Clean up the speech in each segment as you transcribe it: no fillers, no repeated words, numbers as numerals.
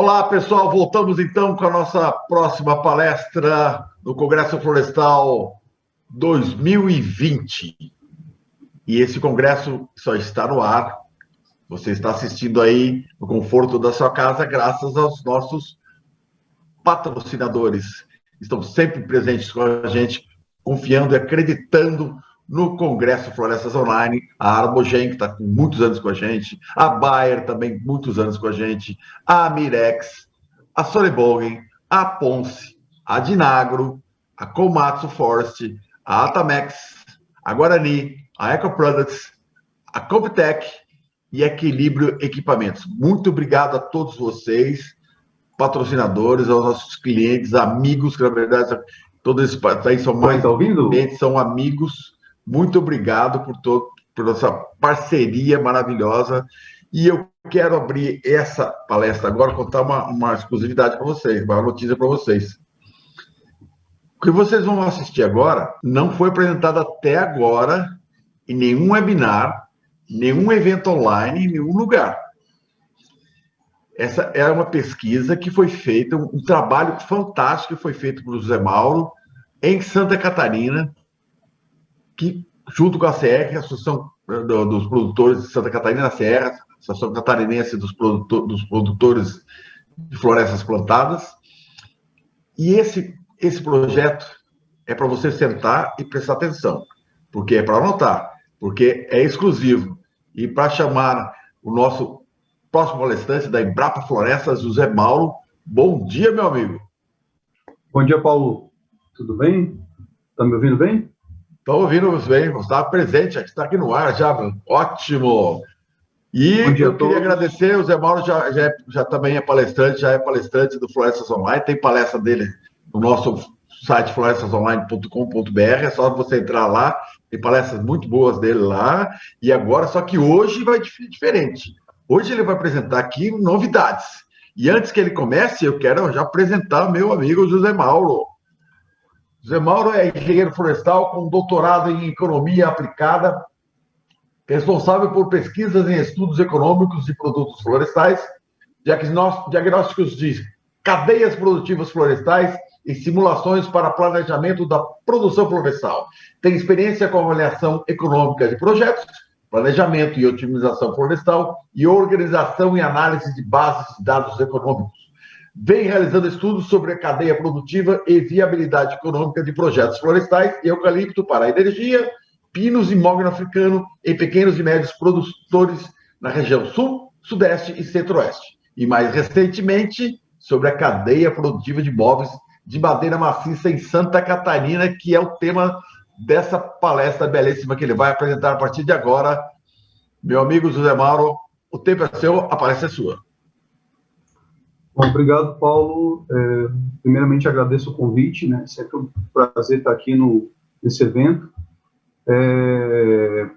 Olá, pessoal. Voltamos então com a nossa próxima palestra no Congresso Florestal 2020. E esse congresso só está no ar. Você está assistindo aí no conforto da sua casa, graças aos nossos patrocinadores. Estão sempre presentes com a gente, confiando e acreditando no Congresso Florestas Online, a Arbogen, que está com muitos anos com a gente, a Bayer também muitos anos com a gente, a Mirex, a Solebogen, a Ponce, a Dinagro, a Komatsu Forest, a Atamex, a Guarani, a EcoProducts, a Comptec e Equilíbrio Equipamentos. Muito obrigado a todos vocês, patrocinadores, aos nossos clientes, amigos, que na verdade todos esses aí são mais clientes, são amigos. Muito obrigado por essa parceria maravilhosa. E eu quero abrir essa palestra agora, contar uma exclusividade para vocês, uma notícia para vocês. O que vocês vão assistir agora não foi apresentado até agora em nenhum webinar, nenhum evento online, em nenhum lugar. Essa é uma pesquisa que foi feita, um trabalho fantástico que foi feito pelo José Mauro, em Santa Catarina, que, junto com a CR, a Associação dos Produtores de Santa Catarina, a CR, Associação Catarinense dos Produtores de Florestas Plantadas. E esse projeto é para você sentar e prestar atenção, porque é para anotar, porque é exclusivo. E para chamar o nosso próximo palestrante da Embrapa Florestas, José Mauro. Bom dia, meu amigo. Bom dia, Paulo. Tudo bem? Está me ouvindo bem? Estou ouvindo bem. Você está presente, está aqui no ar já. Ótimo. E eu queria agradecer, o Zé Mauro já também é palestrante, do Florestas Online, tem palestra dele no nosso site florestasonline.com.br, é só você entrar lá, tem palestras muito boas dele lá, e agora, só que hoje vai diferente. Hoje ele vai apresentar aqui novidades. E antes que ele comece, eu quero já apresentar o meu amigo José Mauro. José Mauro é engenheiro florestal com doutorado em economia aplicada, responsável por pesquisas em estudos econômicos de produtos florestais, diagnósticos de cadeias produtivas florestais e simulações para planejamento da produção florestal. Tem experiência com avaliação econômica de projetos, planejamento e otimização florestal e organização e análise de bases de dados econômicos. Vem realizando estudos sobre a cadeia produtiva e viabilidade econômica de projetos florestais e eucalipto para energia, pinos e mogno africano em pequenos e médios produtores na região sul, sudeste e centro-oeste. E mais recentemente, sobre a cadeia produtiva de móveis de madeira maciça em Santa Catarina, que é o tema dessa palestra belíssima que ele vai apresentar a partir de agora. Meu amigo José Mauro, o tempo é seu, a palestra é sua. Bom, obrigado, Paulo. Primeiramente, agradeço o convite, né? Sempre um prazer estar aqui nesse evento.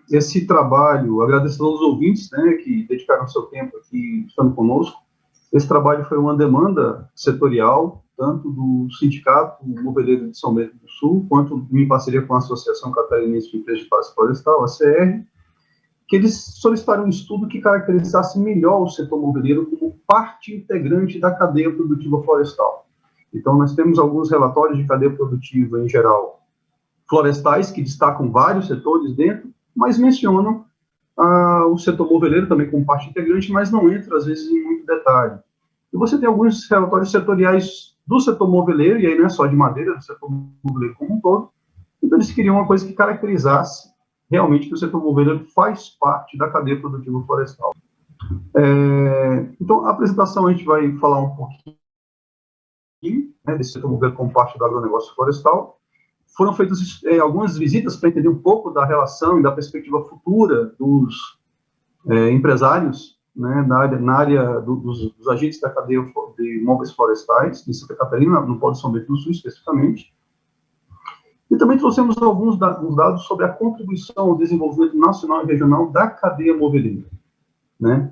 Esse trabalho, agradeço aos ouvintes, né, que dedicaram seu tempo aqui estando conosco. Esse trabalho foi uma demanda setorial, tanto do Sindicato Moveleiro de São Bento do Sul, quanto em parceria com a Associação Catarinense de Empresas de Classe Florestal, a CR, que eles solicitaram um estudo que caracterizasse melhor o setor moveleiro como parte integrante da cadeia produtiva florestal. Então, nós temos alguns relatórios de cadeia produtiva, em geral, florestais, que destacam vários setores dentro, mas mencionam o setor moveleiro também como parte integrante, mas não entra, às vezes, em muito detalhe. E você tem alguns relatórios setoriais do setor moveleiro, e aí não é só de madeira, do setor moveleiro como um todo. Então, eles queriam uma coisa que caracterizasse realmente que o setor moveleiro faz parte da cadeia produtiva florestal. Então, a apresentação a gente vai falar um pouquinho, né, desse setor moveleiro como parte do agronegócio florestal. Foram feitas algumas visitas para entender um pouco da relação e da perspectiva futura dos empresários, né, na área dos agentes da cadeia de imóveis florestais, em Santa Catarina, no Polo de São Bento do Sul, especificamente. E também trouxemos alguns dados sobre a contribuição ao desenvolvimento nacional e regional da cadeia moveleira, né?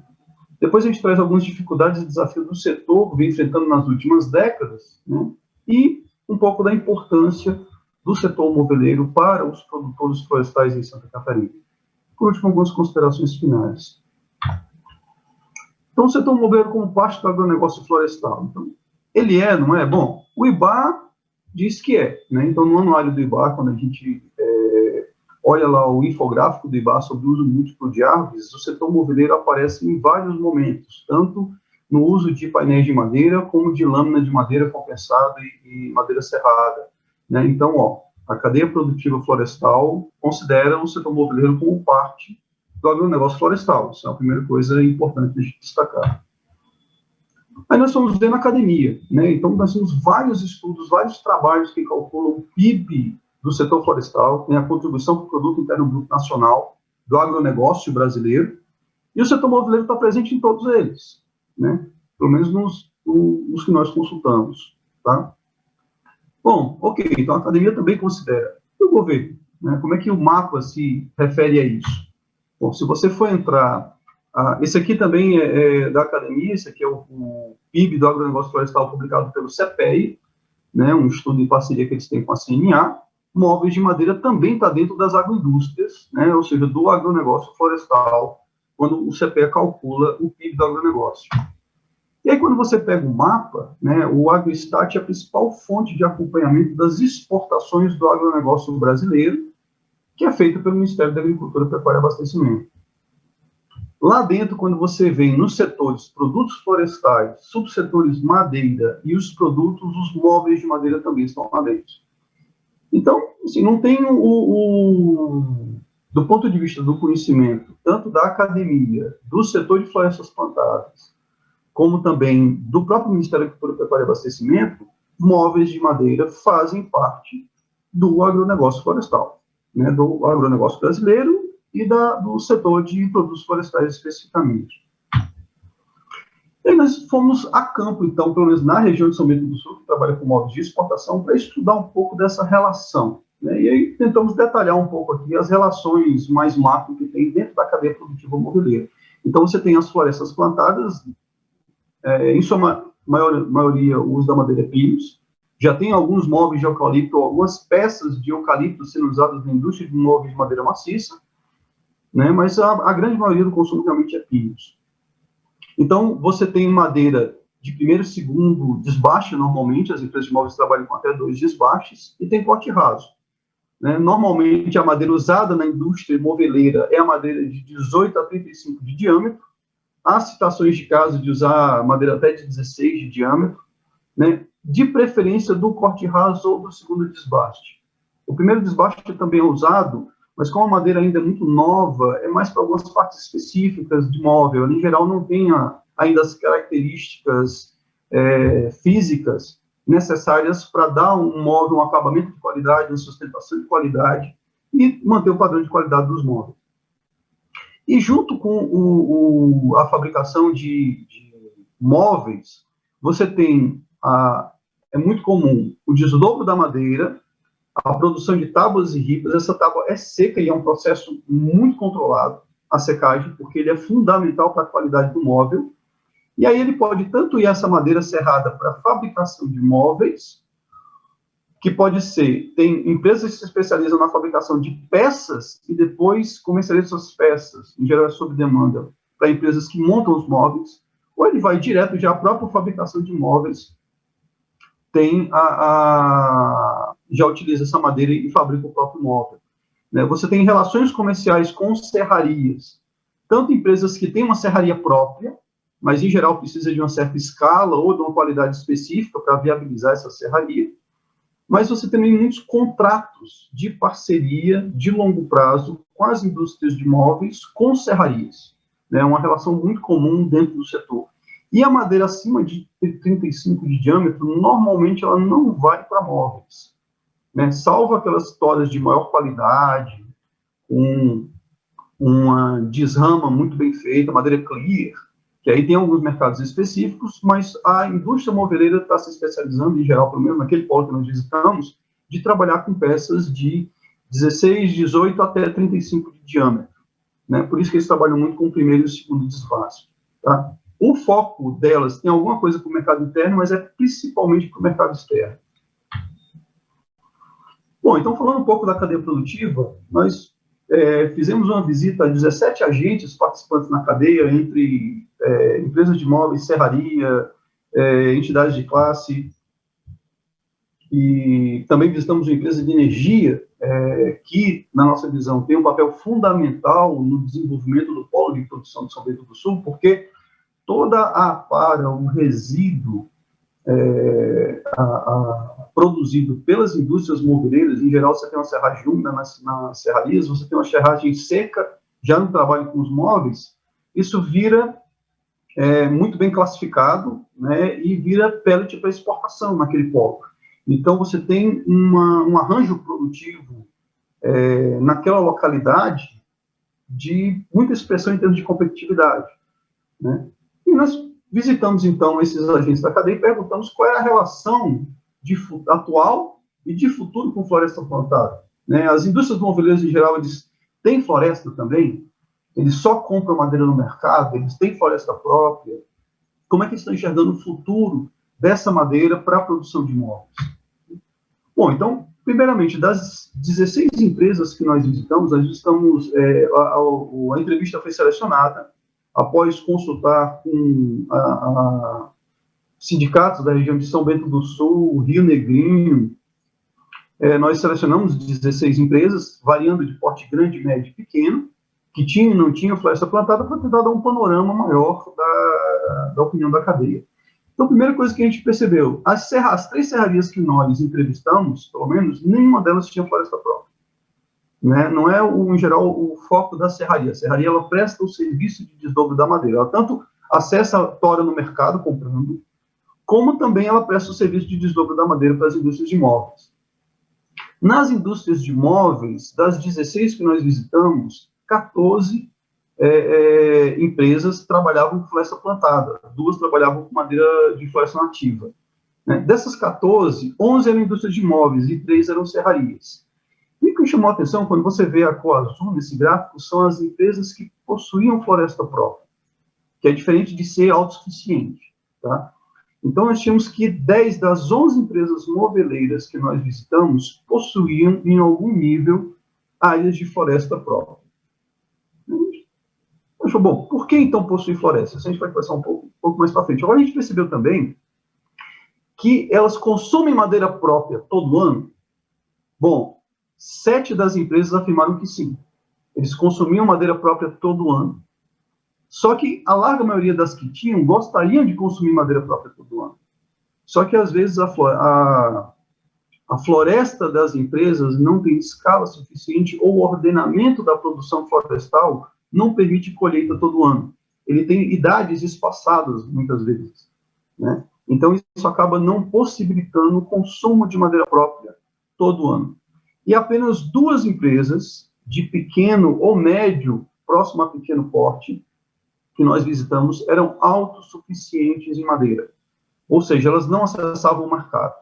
Depois a gente traz algumas dificuldades e desafios do setor, vem enfrentando nas últimas décadas, né? E um pouco da importância do setor moveleiro para os produtores florestais em Santa Catarina. Por último, algumas considerações finais. Então, o setor imobiliário como parte do agronegócio florestal. Então, ele é, não é? Bom, o IBA diz que é, né? Então, no anuário do IBA, quando a gente olha lá o infográfico do IBA sobre o uso múltiplo de árvores, o setor moveleiro aparece em vários momentos, tanto no uso de painéis de madeira, como de lâmina de madeira compensada e madeira serrada, né? Então, ó, a cadeia produtiva florestal considera o setor moveleiro como parte do agronegócio florestal. Isso é a primeira coisa importante de destacar. Aí nós vamos ver na academia, né? Então, nós temos vários estudos, vários trabalhos que calculam o PIB do setor florestal, tem a contribuição para o Produto Interno Bruto Nacional do agronegócio brasileiro, e o setor moveleiro está presente em todos eles, né? Pelo menos nos que nós consultamos, tá? Bom, ok, então a academia também considera. E o governo, né? Como é que o mapa se refere a isso? Bom, se você for entrar... esse aqui também é da academia, esse aqui é o PIB do agronegócio florestal publicado pelo CEPEI, né, um estudo em parceria que eles têm com a CNA. Móveis de madeira também está dentro das agroindústrias, né, ou seja, do agronegócio florestal, quando o CEPEI calcula o PIB do agronegócio. E aí, quando você pega o mapa, né, o AgroStat é a principal fonte de acompanhamento das exportações do agronegócio brasileiro, que é feito pelo Ministério da Agricultura, Pecuária e Abastecimento. Lá dentro, quando você vem nos setores produtos florestais, subsetores madeira e os produtos, os móveis de madeira também estão lá dentro. Então, assim, não tem do ponto de vista do conhecimento, tanto da academia, do setor de florestas plantadas, como também do próprio Ministério da Agricultura, Pecuária e Abastecimento, móveis de madeira fazem parte do agronegócio florestal, né, do agronegócio brasileiro e do setor de produtos florestais especificamente. E nós fomos a campo, então, pelo menos na região de São Bento do Sul, que trabalha com móveis de exportação, para estudar um pouco dessa relação, né? E aí tentamos detalhar um pouco aqui as relações mais macro que tem dentro da cadeia produtiva moveleira. Então, você tem as florestas plantadas, em sua maioria, o uso da madeira é pinhos. Já tem alguns móveis de eucalipto, algumas peças de eucalipto sendo usadas na indústria de móveis de madeira maciça, né? Mas a grande maioria do consumo realmente é pinhos. Então, você tem madeira de primeiro e segundo desbaste, normalmente, as empresas de móveis trabalham com até 2 desbastes, e tem corte raso, né? Normalmente, a madeira usada na indústria moveleira é a madeira de 18 a 35 de diâmetro. Há citações de caso de usar madeira até de 16 de diâmetro, né? De preferência do corte raso ou do segundo desbaste. O primeiro desbaste também é usado, mas como a madeira ainda é muito nova, é mais para algumas partes específicas de móvel. Ela, em geral, não tem ainda as características físicas necessárias para dar um móvel, um acabamento de qualidade, uma sustentação de qualidade e manter o padrão de qualidade dos móveis. E junto com a fabricação de móveis, você tem, é muito comum, o desdobro da madeira, a produção de tábuas e ripas. Essa tábua é seca e é um processo muito controlado, a secagem, porque ele é fundamental para a qualidade do móvel. E aí ele pode tanto ir essa madeira serrada para a fabricação de móveis, que pode ser, tem empresas que se especializam na fabricação de peças e depois comercializam essas peças, em geral é sob demanda, para empresas que montam os móveis, ou ele vai direto já à própria fabricação de móveis, tem já utiliza essa madeira e fabrica o próprio móvel, né? Você tem relações comerciais com serrarias, tanto empresas que têm uma serraria própria, mas em geral precisa de uma certa escala ou de uma qualidade específica para viabilizar essa serraria, mas você tem muitos contratos de parceria de longo prazo com as indústrias de móveis, com serrarias, né? Uma relação muito comum dentro do setor. E a madeira acima de 35 de diâmetro, normalmente ela não vai para móveis, né? Salvo aquelas histórias de maior qualidade, com uma desrama muito bem feita, madeira clear, que aí tem alguns mercados específicos, mas a indústria moveleira está se especializando, em geral, pelo menos naquele polo que nós visitamos, de trabalhar com peças de 16, 18 até 35 de diâmetro, né? Por isso que eles trabalham muito com o primeiro e o segundo desbaste, tá? O foco delas tem alguma coisa para o mercado interno, mas é principalmente para o mercado externo. Bom, então, falando um pouco da cadeia produtiva, nós fizemos uma visita a 17 agentes participantes na cadeia, entre empresas de móveis, serraria, entidades de classe, e também visitamos uma empresa de energia, que, na nossa visão, tem um papel fundamental no desenvolvimento do polo de produção de São Bento do Sul, porque toda a para, o resíduo produzido pelas indústrias moveleiras, em geral você tem uma serragem úmida nas serrarias, você tem uma serragem seca, já no trabalho com os móveis, isso vira muito bem classificado, né, e vira pellet para exportação naquele polo. Então, você tem um arranjo produtivo naquela localidade de muita expressão em termos de competitividade, né? E nós visitamos, então, esses agentes da cadeia e perguntamos qual é a relação atual e de futuro com floresta plantada, né? As indústrias moveleiras, em geral, eles têm floresta também, eles só compram madeira no mercado, eles têm floresta própria. Como é que eles estão enxergando o futuro dessa madeira para a produção de móveis? Bom, então, primeiramente, das 16 empresas que nós visitamos, a entrevista foi selecionada após consultar com sindicatos da região de São Bento do Sul, Rio Negrinho. Nós selecionamos 16 empresas, variando de porte grande, médio e pequeno, que tinham e não tinham floresta plantada, para tentar dar um panorama maior da opinião da cadeia. Então, a primeira coisa que a gente percebeu, as 3 serrarias que nós entrevistamos, pelo menos, nenhuma delas tinha floresta própria, né? Não é, em geral, o foco da serraria. A serraria, ela presta o serviço de desdobro da madeira. Ela tanto acessa a tora no mercado, comprando, como também ela presta o serviço de desdobro da madeira para as indústrias de móveis. Nas indústrias de móveis, das 16 que nós visitamos, 14 empresas trabalhavam com floresta plantada, 2 trabalhavam com madeira de floresta nativa, né? Dessas 14, 11 eram indústrias de móveis e 3 eram serrarias. E o que chamou a atenção, quando você vê a cor azul nesse gráfico, são as empresas que possuíam floresta própria, que é diferente de ser autossuficiente, tá? Então, nós tínhamos que 10 das 11 empresas moveleiras que nós visitamos possuíam, em algum nível, áreas de floresta própria. Achou, bom, por que então possuir florestas? A gente vai conversar um pouco mais para frente. Agora, a gente percebeu também que elas consomem madeira própria todo ano. Bom, 7 das empresas afirmaram que sim. Eles consumiam madeira própria todo ano. Só que a larga maioria das que tinham gostariam de consumir madeira própria todo ano. Só que, às vezes, a floresta das empresas não tem escala suficiente ou o ordenamento da produção florestal não permite colheita todo ano. Ele tem idades espaçadas, muitas vezes, né? Então, isso acaba não possibilitando o consumo de madeira própria todo ano. E apenas 2 empresas de pequeno ou médio, próximo a pequeno porte, que nós visitamos, eram autossuficientes em madeira. Ou seja, elas não acessavam o mercado,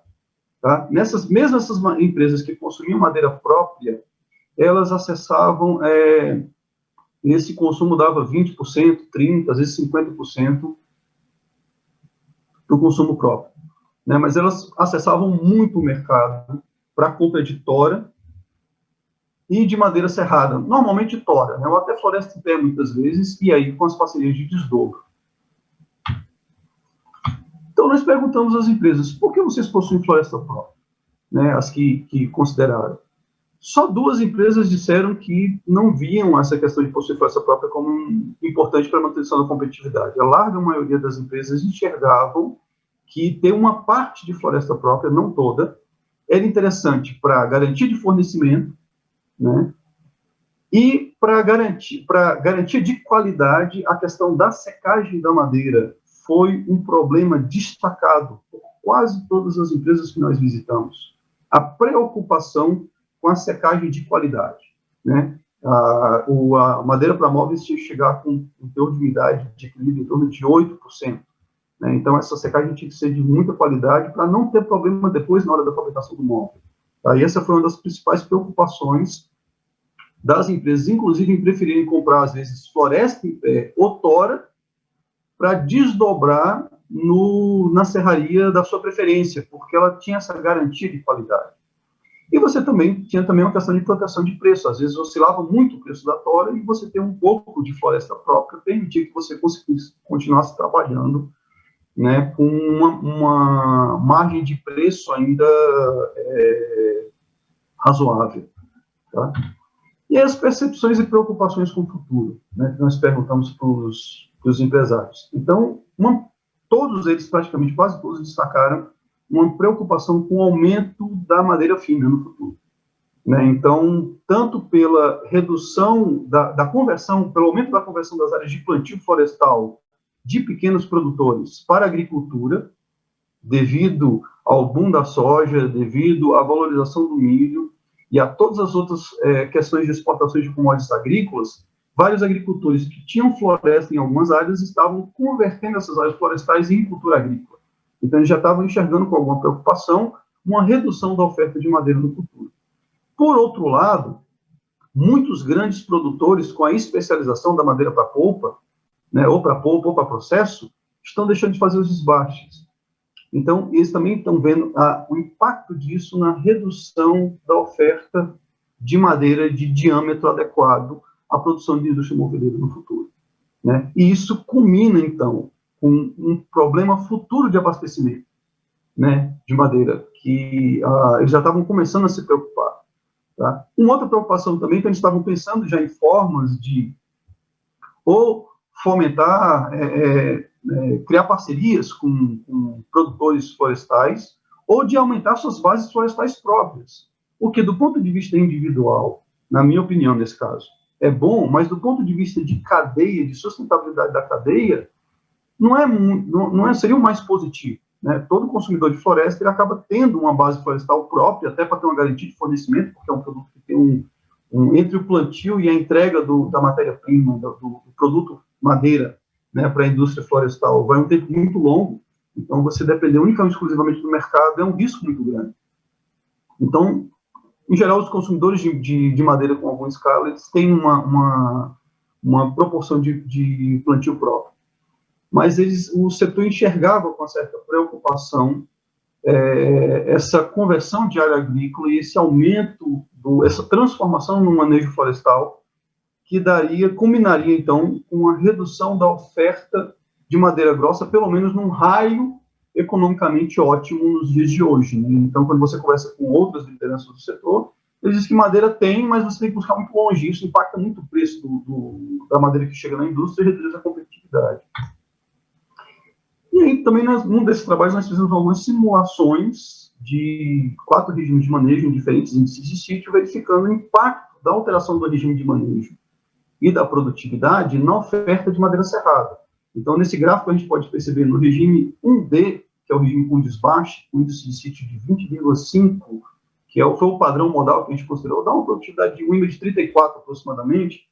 tá? Mesmo essas empresas que possuíam madeira própria, elas acessavam, esse consumo dava 20%, 30%, às vezes 50% do consumo próprio, né? Mas elas acessavam muito o mercado para compra de tora e de madeira serrada, normalmente tora, né? Ou até floresta em pé, muitas vezes, e aí com as parcerias de desdobro. Então, nós perguntamos às empresas, por que vocês possuem floresta própria? Né, as que consideraram. Só 2 empresas disseram que não viam essa questão de possuir floresta própria como importante para a manutenção da competitividade. A larga maioria das empresas enxergavam que ter uma parte de floresta própria, não toda, era interessante para garantia de fornecimento, né, e para garantia de qualidade. A questão da secagem da madeira foi um problema destacado por quase todas as empresas que nós visitamos. A preocupação com a secagem de qualidade, né? A madeira para móveis tinha que chegar com um teor de umidade de equilíbrio em torno de 8%. Né? Então, essa secagem tinha que ser de muita qualidade para não ter problema depois na hora da fabricação do móvel. Tá? E essa foi uma das principais preocupações das empresas, inclusive em preferirem comprar, às vezes, floresta em pé ou tora para desdobrar na serraria da sua preferência, porque ela tinha essa garantia de qualidade. E você também tinha também uma questão de proteção de preço. Às vezes oscilava muito o preço da tora e você ter um pouco de floresta própria permitia que você conseguisse continuasse trabalhando, né, com uma margem de preço ainda razoável. Tá? E as percepções e preocupações com o futuro, né, que nós perguntamos para os empresários. Então, todos eles, praticamente quase todos, destacaram uma preocupação com o aumento da madeira fina no futuro. Né? Então, tanto pela redução da conversão, pelo aumento da conversão das áreas de plantio florestal de pequenos produtores para a agricultura, devido ao boom da soja, devido à valorização do milho e a todas as outras questões de exportações de commodities agrícolas, vários agricultores que tinham floresta em algumas áreas estavam convertendo essas áreas florestais em cultura agrícola. Então, eles já estavam enxergando com alguma preocupação uma redução da oferta de madeira no futuro. Por outro lado, muitos grandes produtores, com a especialização da madeira para polpa, né, ou para polpa ou para processo, estão deixando de fazer os desbastes. Então, eles também estão vendo o impacto disso na redução da oferta de madeira de diâmetro adequado à produção de indústria moveleira no futuro. Né? E isso culmina, então, com um problema futuro de abastecimento, né, de madeira, que eles já estavam começando a se preocupar. Tá? Uma outra preocupação também, que eles estavam pensando já em formas de ou fomentar, criar parcerias com produtores florestais, ou de aumentar suas bases florestais próprias. O que, do ponto de vista individual, na minha opinião, nesse caso, é bom, mas do ponto de vista de cadeia, de sustentabilidade da cadeia, não seria o mais positivo. Né? Todo consumidor de floresta ele acaba tendo uma base florestal própria, até para ter uma garantia de fornecimento, porque é um produto que tem entre o plantio e a entrega da matéria-prima, do produto madeira, né, para a indústria florestal, vai um tempo muito longo, então você depender unicamente exclusivamente do mercado é um risco muito grande. Então, em geral, os consumidores de madeira com alguma escala, eles têm uma proporção de plantio próprio. Mas o setor enxergava com certa preocupação essa conversão de área agrícola e esse aumento, essa transformação no manejo florestal, que culminaria, então, com a redução da oferta de madeira grossa, pelo menos num raio economicamente ótimo nos dias de hoje. Né? Então, quando você conversa com outras lideranças do setor, eles dizem que madeira tem, mas você tem que buscar muito longe. Isso impacta muito o preço da madeira que chega na indústria e reduz a competitividade. E aí, também, num desses trabalhos, nós fizemos algumas simulações de 4 regimes de manejo em diferentes índices de sítio, verificando o impacto da alteração do regime de manejo e da produtividade na oferta de madeira serrada. Então, nesse gráfico, a gente pode perceber no regime 1D, que é o regime com desbaste, com índice de sítio de 20,5, que foi o padrão modal que a gente considerou, dá uma produtividade de WIMA de 34 aproximadamente.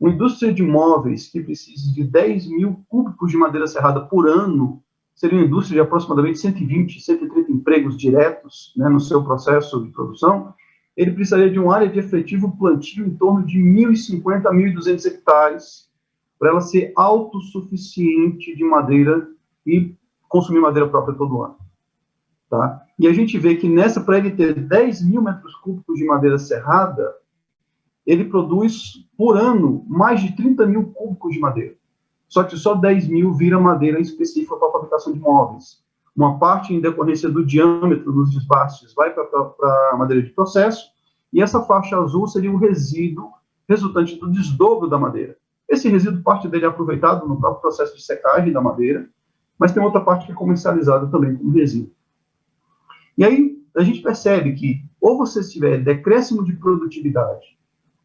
Uma indústria de móveis que precisa de 10 mil cúbicos de madeira serrada por ano, seria uma indústria de aproximadamente 120, 130 empregos diretos, né, no seu processo de produção. Ele precisaria de uma área de efetivo plantio em torno de 1.050 a 1.200 hectares, para ela ser autossuficiente de madeira e consumir madeira própria todo ano. Tá? E a gente vê que para ele ter 10 mil metros cúbicos de madeira serrada, ele produz, por ano, mais de 30 mil cúbicos de madeira. Só que só 10 mil vira madeira específica para a fabricação de móveis. Uma parte, em decorrência do diâmetro dos desbastes, vai para a madeira de processo, e essa faixa azul seria o resíduo resultante do desdobro da madeira. Esse resíduo, parte dele é aproveitado no próprio processo de secagem da madeira, mas tem outra parte que é comercializada também como resíduo. E aí, a gente percebe que, ou você tiver decréscimo de produtividade,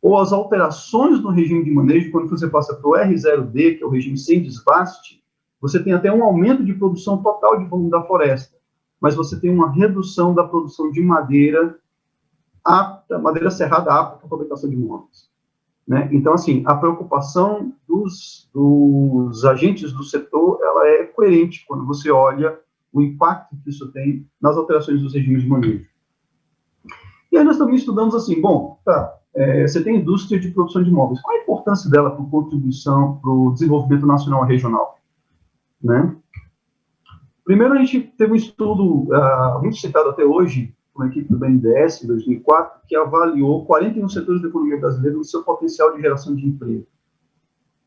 ou as alterações no regime de manejo, quando você passa para o R0D, que é o regime sem desbaste, você tem até um aumento de produção total de volume da floresta, mas você tem uma redução da produção de madeira apta, madeira serrada apta para a fabricação de móveis. Né? Então, assim, a preocupação dos agentes do setor, ela é coerente quando você olha o impacto que isso tem nas alterações dos regimes de manejo. E aí nós também estudamos assim, bom, você tem indústria de produção de móveis, qual a importância dela para a contribuição para o desenvolvimento nacional e regional? Né? Primeiro, a gente teve um estudo muito citado até hoje por uma equipe do BNDES, em 2004, que avaliou 41 setores da economia brasileira no seu potencial de geração de emprego.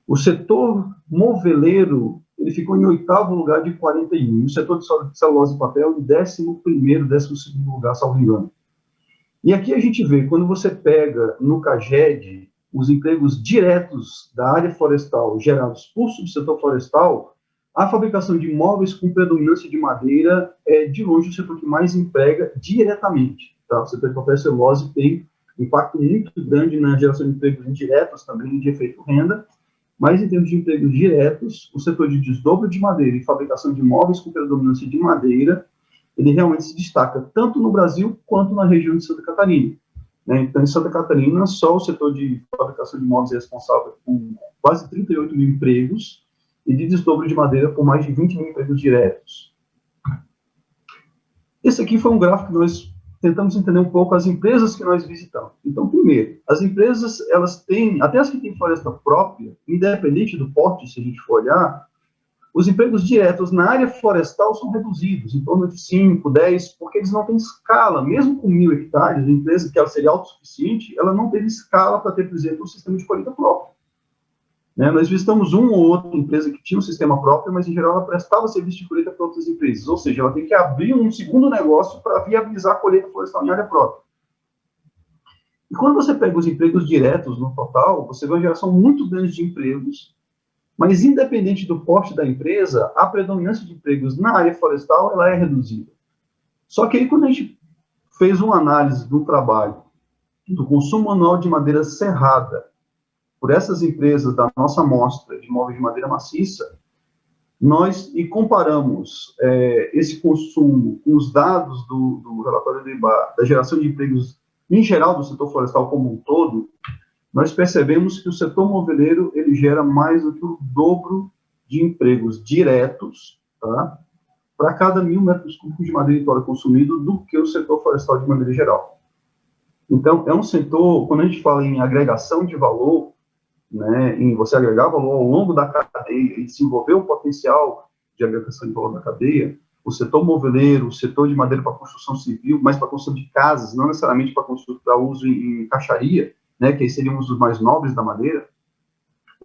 O setor moveleiro, ele ficou em 8º lugar de 41, e o setor de celulose e papel em 11º, 12º lugar, salvo engano. E aqui a gente vê, quando você pega no CAGED os empregos diretos da área florestal gerados por subsetor florestal, a fabricação de móveis com predominância de madeira é, de longe, o setor que mais emprega diretamente. Tá? O setor de papel e celulose tem impacto muito grande na geração de empregos indiretos também, de efeito renda, mas em termos de empregos diretos, o setor de desdobro de madeira e fabricação de móveis com predominância de madeira, ele realmente se destaca tanto no Brasil quanto na região de Santa Catarina. Né? Então, em Santa Catarina, só o setor de fabricação de móveis é responsável por quase 38 mil empregos, e de desdobro de madeira por mais de 20 mil empregos diretos. Esse aqui foi um gráfico que nós tentamos entender um pouco as empresas que nós visitamos. Então, primeiro, as empresas, elas têm, até as que têm floresta própria, independente do porte, se a gente for olhar, os empregos diretos na área florestal são reduzidos, em torno de 5, 10, porque eles não têm escala. Mesmo com 1.000 hectares, a empresa que ela seria autossuficiente, ela não teve escala para ter, por exemplo, um sistema de colheita próprio. Né? Nós visitamos uma ou outra empresa que tinha um sistema próprio, mas em geral ela prestava serviço de colheita para outras empresas, ou seja, ela tem que abrir um segundo negócio para viabilizar a colheita florestal em área própria. E quando você pega os empregos diretos no total, você vê uma geração muito grande de empregos, mas independente do porte da empresa, a predominância de empregos na área florestal ela é reduzida. Só que aí quando a gente fez uma análise do trabalho, do consumo anual de madeira serrada, por essas empresas da nossa amostra de móveis de madeira maciça, nós comparamos esse consumo com os dados do relatório do IBÁ, da geração de empregos em geral do setor florestal como um todo, nós percebemos que o setor moveleiro ele gera mais do que o dobro de empregos diretos, tá, para cada 1.000 metros cúbicos de madeira tora consumido do que o setor florestal de maneira geral. Então, é um setor, quando a gente fala em agregação de valor, né, em você agregar valor ao longo da cadeia e desenvolver o potencial de agregação de valor da cadeia, o setor moveleiro, o setor de madeira para construção civil, mas para construção de casas, não necessariamente para uso em caixaria, né, que aí seriam os mais nobres da madeira,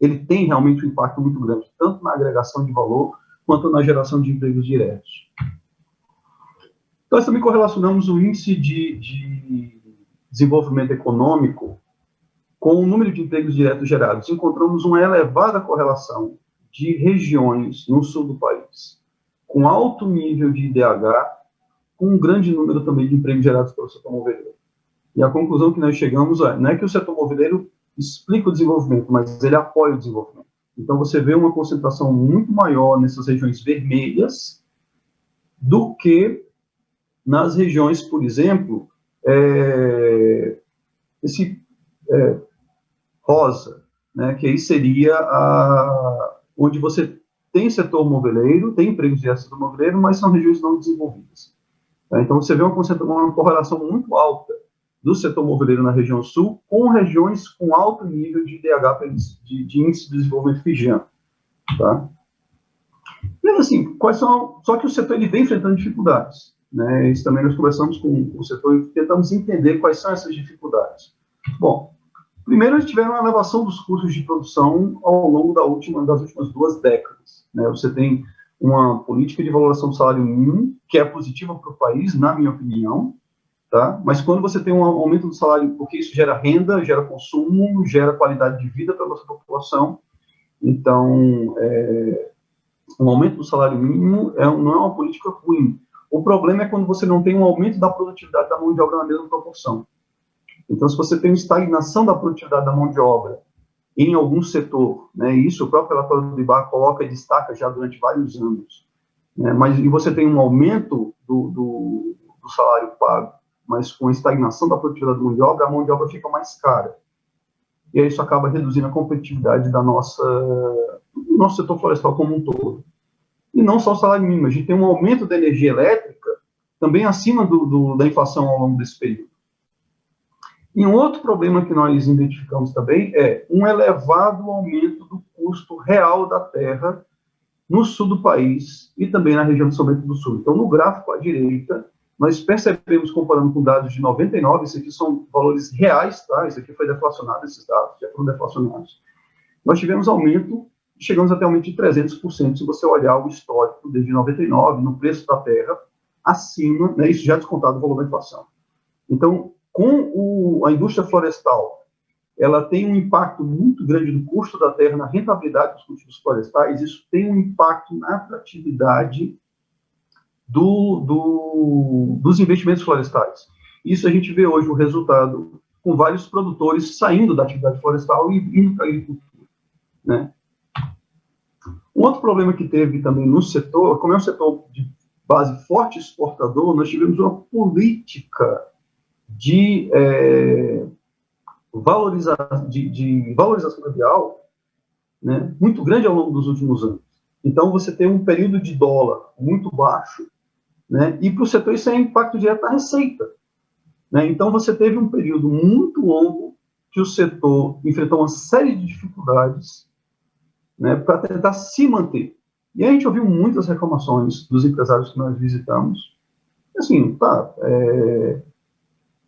ele tem realmente um impacto muito grande, tanto na agregação de valor, quanto na geração de empregos diretos. Nós também correlacionamos o índice de desenvolvimento econômico com o número de empregos diretos gerados. Encontramos uma elevada correlação de regiões no sul do país, com alto nível de IDH, com um grande número também de empregos gerados pelo setor moveleiro. E a conclusão que nós chegamos não é que o setor moveleiro explica o desenvolvimento, mas ele apoia o desenvolvimento. Então, você vê uma concentração muito maior nessas regiões vermelhas do que nas regiões, por exemplo, rosa, né, que aí seria onde você tem setor moveleiro, tem empregos diretos no setor moveleiro, mas são regiões não desenvolvidas. Tá? Então, você vê uma correlação muito alta do setor moveleiro na região sul com regiões com alto nível de IDH, de índice de desenvolvimento fijiano. Tá? Mas, assim, só que o setor ele vem enfrentando dificuldades. Né? Isso também nós conversamos com o setor e tentamos entender quais são essas dificuldades. Bom, primeiro, eles tiveram uma elevação dos custos de produção ao longo das últimas 2 décadas. Né? Você tem uma política de valoração do salário mínimo, que é positiva para o país, na minha opinião, tá? Mas quando você tem um aumento do salário, porque isso gera renda, gera consumo, gera qualidade de vida para a nossa população, então, um aumento do salário mínimo não é uma política ruim. O problema é quando você não tem um aumento da produtividade da mão de obra na mesma proporção. Então, se você tem uma estagnação da produtividade da mão de obra em algum setor, né, isso o próprio relatório do IBÁ coloca e destaca já durante vários anos, né, e você tem um aumento do salário pago, mas com a estagnação da produtividade da mão de obra, a mão de obra fica mais cara. E aí isso acaba reduzindo a competitividade do nosso setor florestal como um todo. E não só o salário mínimo, a gente tem um aumento da energia elétrica também acima da inflação ao longo desse período. E um outro problema que nós identificamos também é um elevado aumento do custo real da terra no sul do país e também na região de São Bento do Sul. Então, no gráfico à direita, nós percebemos, comparando com dados de 99, isso aqui são valores reais, tá? Isso aqui foi deflacionado, esses dados já foram deflacionados. Nós tivemos aumento, chegamos até aumento de 300%, se você olhar o histórico desde 99, no preço da terra, acima, né, isso já descontado o valor da inflação. Então, com a indústria florestal, ela tem um impacto muito grande no custo da terra, na rentabilidade dos cultivos florestais, isso tem um impacto na atratividade dos investimentos florestais. Isso a gente vê hoje o resultado com vários produtores saindo da atividade florestal e indo para a agricultura, né? Um outro problema que teve também no setor, como é um setor de base forte exportador, nós tivemos uma política de valorização cambial, né, muito grande ao longo dos últimos anos. Então, você tem um período de dólar muito baixo, né, e para o setor isso é impacto direto na receita, né? Então, você teve um período muito longo que o setor enfrentou uma série de dificuldades, né, para tentar se manter. E a gente ouviu muitas reclamações dos empresários que nós visitamos. Assim,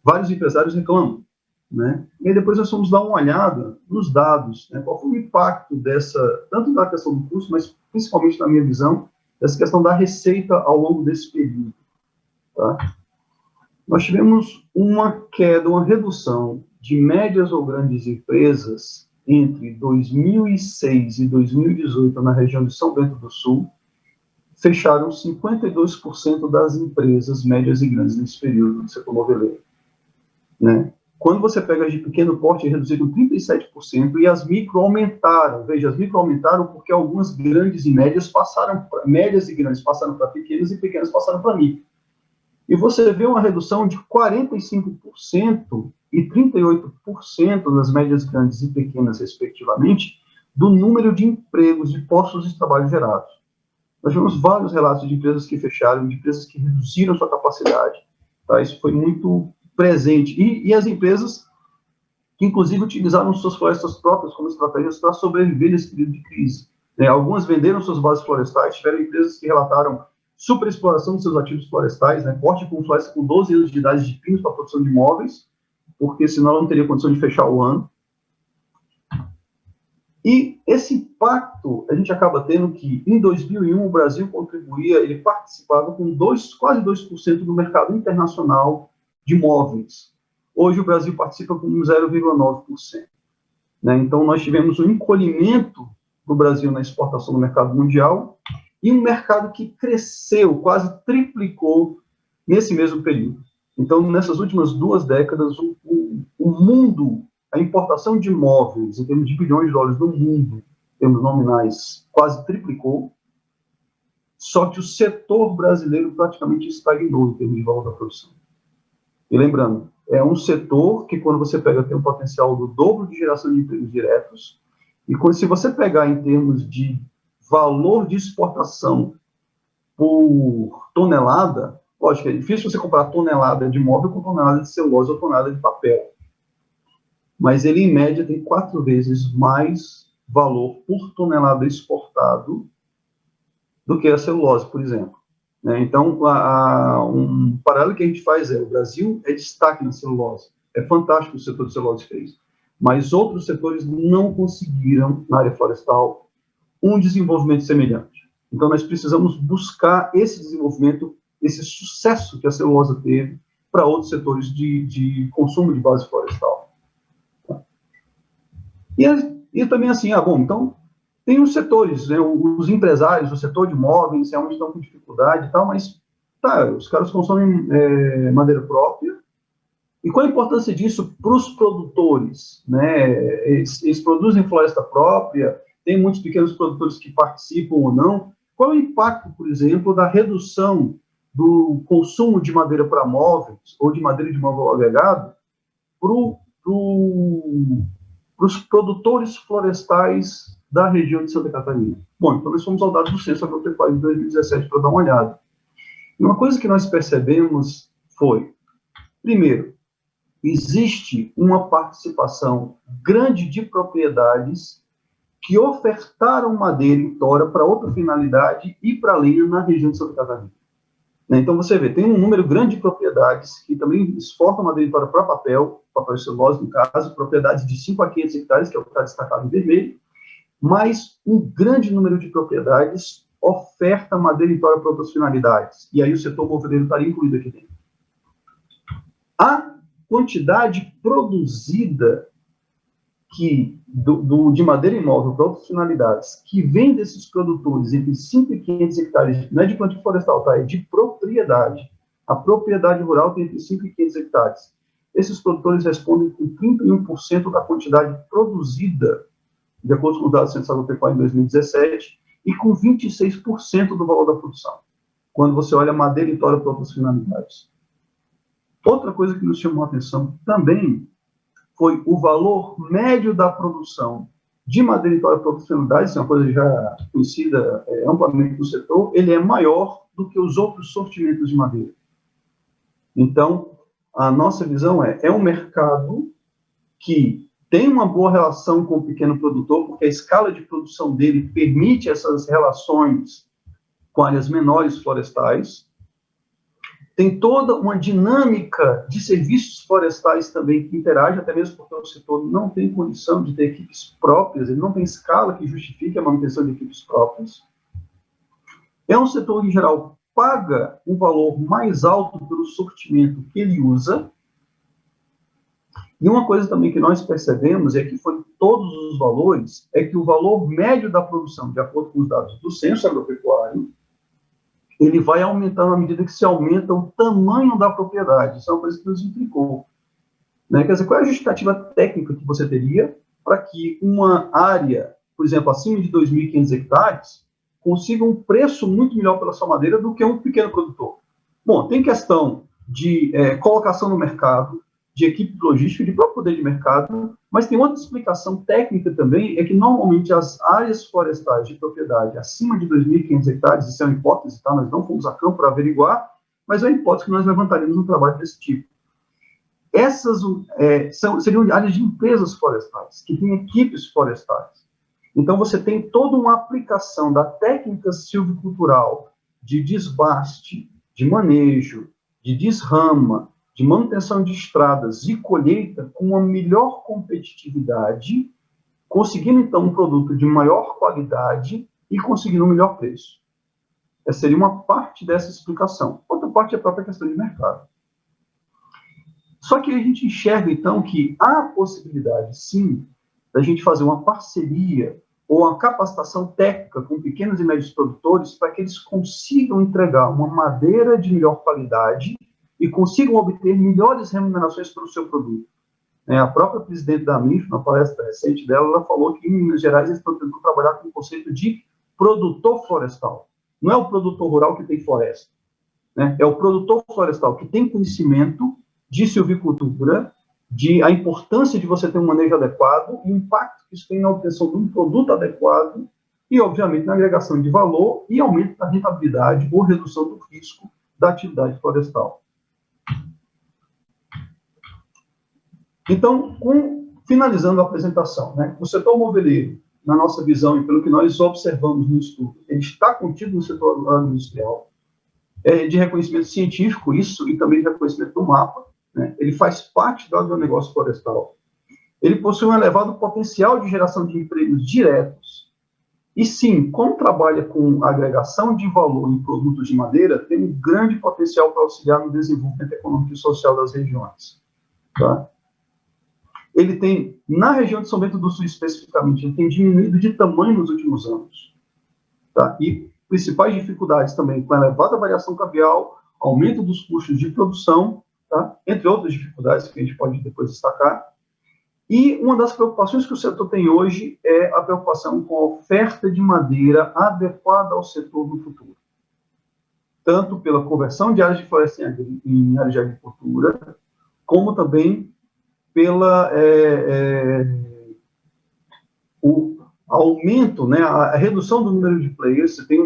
vários empresários reclamam, né? E aí depois nós fomos dar uma olhada nos dados, né? Qual foi o impacto tanto da questão do custo, mas principalmente, na minha visão, dessa questão da receita ao longo desse período, tá? Nós tivemos uma queda, uma redução de médias ou grandes empresas entre 2006 e 2018 na região de São Bento do Sul. Fecharam 52% das empresas médias e grandes nesse período do setor moveleiro, né? Quando você pega as de pequeno porte, reduziram 37%, e as micro aumentaram. Veja, as micro aumentaram porque algumas grandes e médias médias e grandes passaram para pequenas e pequenas passaram para micro. E você vê uma redução de 45% e 38% das médias grandes e pequenas, respectivamente, do número de empregos, de postos de trabalho gerados. Nós tivemos vários relatos de empresas que fecharam, de empresas que reduziram sua capacidade, tá? Isso foi muito presente. E as empresas que, inclusive, utilizaram suas florestas próprias como estratégias para sobreviver nesse período de crise, né? Algumas venderam suas bases florestais, tiveram empresas que relataram superexploração dos seus ativos florestais, né? Corte com floresta com 12 anos de idade de pinos para a produção de imóveis, porque senão ela não teria condição de fechar o ano. E esse impacto a gente acaba tendo que, em 2001, o Brasil contribuía, ele participava com quase 2% do mercado internacional de imóveis. Hoje o Brasil participa com 0,9%. Né? Então, nós tivemos um encolhimento do Brasil na exportação do mercado mundial e um mercado que cresceu, quase triplicou nesse mesmo período. Então, nessas últimas 2 décadas, o mundo, a importação de imóveis, em termos de bilhões de dólares no mundo, em termos nominais, quase triplicou, só que o setor brasileiro praticamente estagnou em termos de valor da produção. E lembrando, é um setor que, quando você pega, tem um potencial do dobro de geração de empregos diretos, e se você pegar em termos de valor de exportação por tonelada, lógico, é difícil você comparar tonelada de imóvel com tonelada de celulose ou tonelada de papel, mas ele, em média, tem 4 vezes mais valor por tonelada exportado do que a celulose, por exemplo. Então, um paralelo que a gente faz o Brasil é destaque na celulose. É fantástico o setor de celulose fez, mas outros setores não conseguiram, na área florestal, um desenvolvimento semelhante. Então, nós precisamos buscar esse desenvolvimento, esse sucesso que a celulose teve para outros setores de consumo de base florestal. E também assim, então, tem os setores, né, os empresários, o setor de imóveis, realmente estão com dificuldade e tal, mas os caras consomem madeira própria. E qual a importância disso para os produtores? Né? Eles produzem floresta própria, tem muitos pequenos produtores que participam ou não. Qual é o impacto, por exemplo, da redução do consumo de madeira para móveis ou de madeira de móvel agregado para os produtores florestais da região de Santa Catarina? Bom, então nós fomos ao dado do Censo Agropecuário de 2017 para dar uma olhada. E uma coisa que nós percebemos foi, primeiro, existe uma participação grande de propriedades que ofertaram madeira em tora para outra finalidade e para lenha na região de Santa Catarina. Né? Então, você vê, tem um número grande de propriedades que também exportam madeira para papel celulose, no caso, propriedades de 5 a 500 hectares, que é o que está destacado em vermelho, mas um grande número de propriedades oferta madeira em tora para outras finalidades. E aí o setor moveleiro estaria incluído aqui dentro. A quantidade produzida de madeira imóvel para outras finalidades, que vem desses produtores entre 5 e 500 hectares, não é de plantio florestal, tá? É de propriedade. A propriedade rural tem entre 5 e 500 hectares. Esses produtores respondem com 31% da quantidade produzida, de acordo com os dados do Centro Agropecuário em 2017, e com 26% do valor da produção, quando você olha madeira e tora para outras finalidades. Outra coisa que nos chamou a atenção também foi o valor médio da produção de madeira e tora para outras finalidades, é uma coisa já conhecida amplamente no setor, ele é maior do que os outros sortimentos de madeira. Então, a nossa visão é um mercado que tem uma boa relação com o pequeno produtor, porque a escala de produção dele permite essas relações com áreas menores florestais. Tem toda uma dinâmica de serviços florestais também que interage, até mesmo porque o setor não tem condição de ter equipes próprias, ele não tem escala que justifique a manutenção de equipes próprias. É um setor, em geral, paga um valor mais alto pelo sortimento que ele usa. E uma coisa também que nós percebemos é que foi todos os valores, é que o valor médio da produção, de acordo com os dados do Censo Agropecuário, ele vai aumentando à medida que se aumenta o tamanho da propriedade. Isso é uma coisa que nos intrigou. Né? Quer dizer, qual é a justificativa técnica que você teria para que uma área, por exemplo, acima de 2.500 hectares, consiga um preço muito melhor pela sua madeira do que um pequeno produtor? Bom, tem questão de colocação no mercado, de equipe logística, de próprio poder de mercado, mas tem outra explicação técnica também, é que normalmente as áreas florestais de propriedade acima de 2.500 hectares, isso é uma hipótese, tá? Nós não fomos a campo para averiguar, mas é uma hipótese que nós levantaremos um trabalho desse tipo. Essas seriam áreas de empresas florestais, que têm equipes florestais. Então, você tem toda uma aplicação da técnica silvicultural de desbaste, de manejo, de desrama, de manutenção de estradas e colheita com uma melhor competitividade, conseguindo, então, um produto de maior qualidade e conseguindo um melhor preço. Essa seria uma parte dessa explicação. Outra parte é a própria questão de mercado. Só que a gente enxerga, então, que há possibilidade, sim, da gente fazer uma parceria ou uma capacitação técnica com pequenos e médios produtores para que eles consigam entregar uma madeira de melhor qualidade e consigam obter melhores remunerações pelo seu produto. A própria presidente da MIF, na palestra recente dela, ela falou que em Minas Gerais eles estão tentando trabalhar com o conceito de produtor florestal. Não é o produtor rural que tem floresta, né? É o produtor florestal que tem conhecimento de silvicultura, a importância de você ter um manejo adequado e o impacto que isso tem na obtenção de um produto adequado e, obviamente, na agregação de valor e aumento da rentabilidade ou redução do risco da atividade florestal. Então, finalizando a apresentação, né, o setor moveleiro, na nossa visão e pelo que nós observamos no estudo, ele está contido no setor agroindustrial, de reconhecimento científico, isso, e também de reconhecimento do mapa, né, ele faz parte do agronegócio florestal, ele possui um elevado potencial de geração de empregos diretos, e sim, como trabalha com agregação de valor em produtos de madeira, tem um grande potencial para auxiliar no desenvolvimento econômico e social das regiões. Tá? Ele tem, na região de São Bento do Sul especificamente, ele tem diminuído de tamanho nos últimos anos. Tá? E principais dificuldades também com a elevada variação cambial, aumento dos custos de produção, tá? Entre outras dificuldades que a gente pode depois destacar. E uma das preocupações que o setor tem hoje é a preocupação com a oferta de madeira adequada ao setor no futuro. Tanto pela conversão de áreas de floresta em áreas de agricultura, como também pela o aumento, né, a redução do número de players. Você tem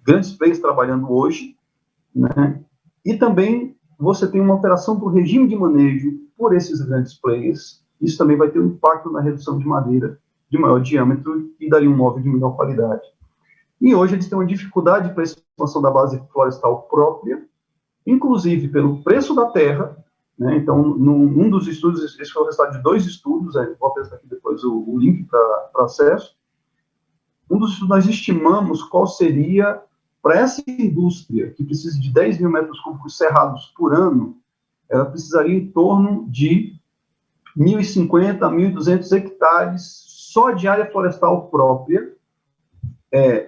grandes players trabalhando hoje, né, e também você tem uma alteração do regime de manejo por esses grandes players. Isso também vai ter um impacto na redução de madeira de maior diâmetro e daria um móvel de melhor qualidade. E hoje eles têm uma dificuldade para a expansão da base florestal própria, inclusive pelo preço da terra, né? Então, num dos estudos, esse foi o resultado de 2 estudos, vou apresentar aqui depois o link para acesso. Um dos estudos nós estimamos qual seria, para essa indústria, que precisa de 10 mil metros cúbicos cerrados por ano, ela precisaria em torno de 1.050 a 1.200 hectares só de área florestal própria,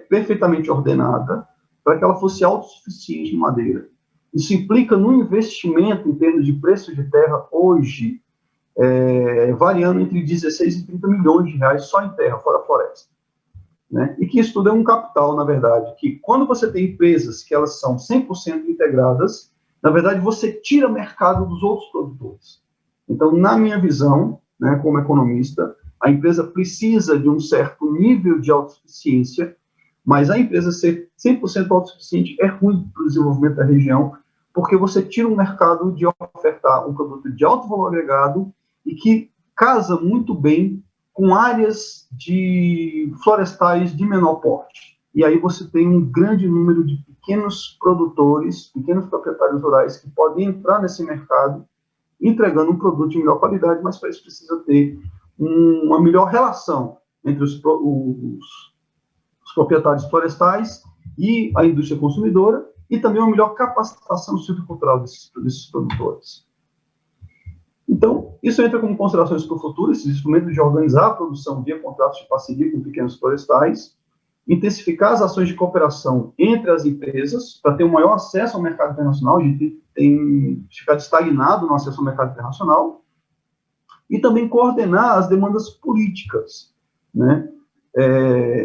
perfeitamente ordenada, para que ela fosse autossuficiente em madeira. Isso implica no investimento em termos de preço de terra hoje, variando entre 16 e 30 milhões de reais só em terra, fora floresta. Né? E que isso tudo é um capital, na verdade, que quando você tem empresas que elas são 100% integradas, na verdade você tira mercado dos outros produtores. Então, na minha visão, né, como economista, a empresa precisa de um certo nível de autossuficiência, mas a empresa ser 100% autossuficiente é ruim para o desenvolvimento da região, porque você tira um mercado de ofertar um produto de alto valor agregado e que casa muito bem com áreas de florestais de menor porte. E aí você tem um grande número de pequenos produtores, pequenos proprietários rurais que podem entrar nesse mercado entregando um produto de melhor qualidade, mas para isso precisa ter uma melhor relação entre os proprietários florestais e a indústria consumidora, e também uma melhor capacitação do ciclo cultural desses produtores. Então, isso entra como considerações para o futuro, esses instrumentos de organizar a produção via contratos de parceria com pequenos florestais, intensificar as ações de cooperação entre as empresas, para ter um maior acesso ao mercado internacional. A gente tem ficado estagnado no acesso ao mercado internacional, e também coordenar as demandas políticas, né?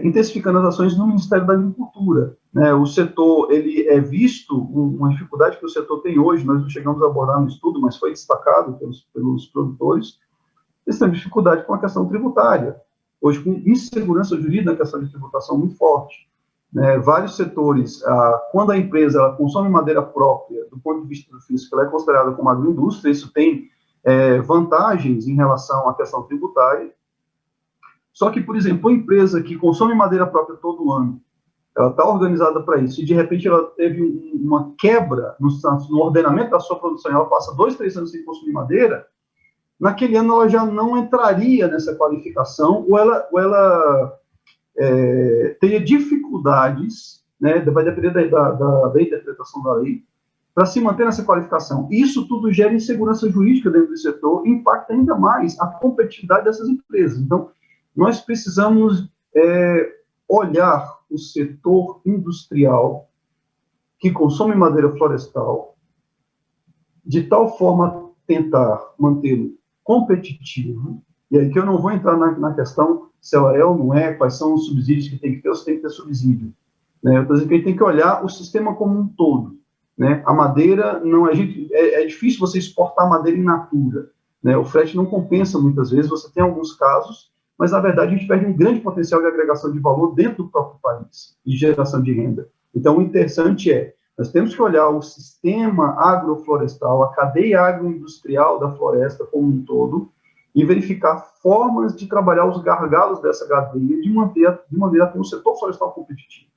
Intensificando as ações no Ministério da Agricultura. Né? O setor, ele é visto, uma dificuldade que o setor tem hoje, nós não chegamos a abordar no estudo, mas foi destacado pelos produtores, eles têm dificuldade com a questão tributária, hoje com insegurança jurídica na questão de tributação muito forte. Né? Vários setores, quando a empresa ela consome madeira própria, do ponto de vista do fisco, ela é considerada como agroindústria, isso tem vantagens em relação à questão tributária. Só que, por exemplo, uma empresa que consome madeira própria todo ano, ela está organizada para isso, e de repente ela teve uma quebra no ordenamento da sua produção, ela passa 2, 3 anos sem consumir madeira, naquele ano ela já não entraria nessa qualificação, ou ela teria dificuldades, né, vai depender da interpretação da lei, para se manter nessa qualificação. Isso tudo gera insegurança jurídica dentro do setor e impacta ainda mais a competitividade dessas empresas. Então, nós precisamos olhar o setor industrial que consome madeira florestal de tal forma a tentar mantê-lo competitivo, e aí que eu não vou entrar na questão se ela é ou não é, quais são os subsídios que tem que ter, ou se tem que ter subsídio. Né? Eu estou dizendo que a gente tem que olhar o sistema como um todo. Né? A madeira, é difícil você exportar madeira in natura. Né? O frete não compensa muitas vezes, você tem alguns casos, mas, na verdade, a gente perde um grande potencial de agregação de valor dentro do próprio país, de geração de renda. Então, o interessante nós temos que olhar o sistema agroflorestal, a cadeia agroindustrial da floresta como um todo, e verificar formas de trabalhar os gargalos dessa cadeia de maneira a ter um setor florestal competitivo.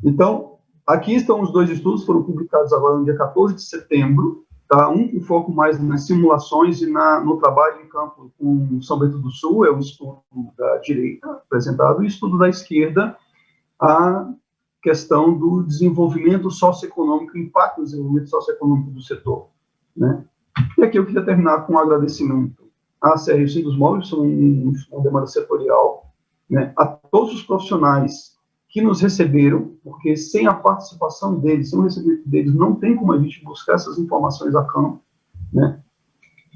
Então, aqui estão os 2 estudos, foram publicados agora no dia 14 de setembro, tá? Um com foco mais nas simulações e no trabalho em campo com São Bento do Sul, é o estudo da direita apresentado, e o estudo da esquerda, a questão do desenvolvimento socioeconômico, o impacto do desenvolvimento socioeconômico do setor. Né? E aqui eu queria terminar com um agradecimento à CRC dos Móveis, uma demanda setorial, né? A todos os profissionais que nos receberam, porque sem a participação deles, sem o recebimento deles, não tem como a gente buscar essas informações a campo, né?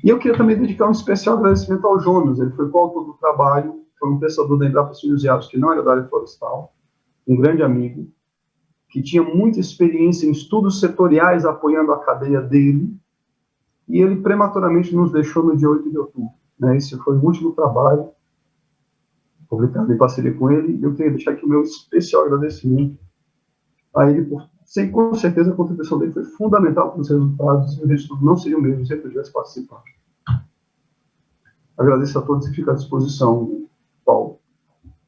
E eu queria também dedicar um especial agradecimento ao Jonas, ele foi coautor do trabalho, foi um pensador da Embrapa Filhos e Aves, que não era da área florestal, um grande amigo, que tinha muita experiência em estudos setoriais apoiando a cadeia dele, e ele prematuramente nos deixou no dia 8 de outubro. Né? Esse foi o último trabalho publicado em parceria com ele, e eu queria deixar aqui o meu especial agradecimento a ele, com certeza a contribuição dele foi fundamental para os resultados, e o estudo não seria o mesmo se ele tivesse participado. Agradeço a todos e fico à disposição, Paulo.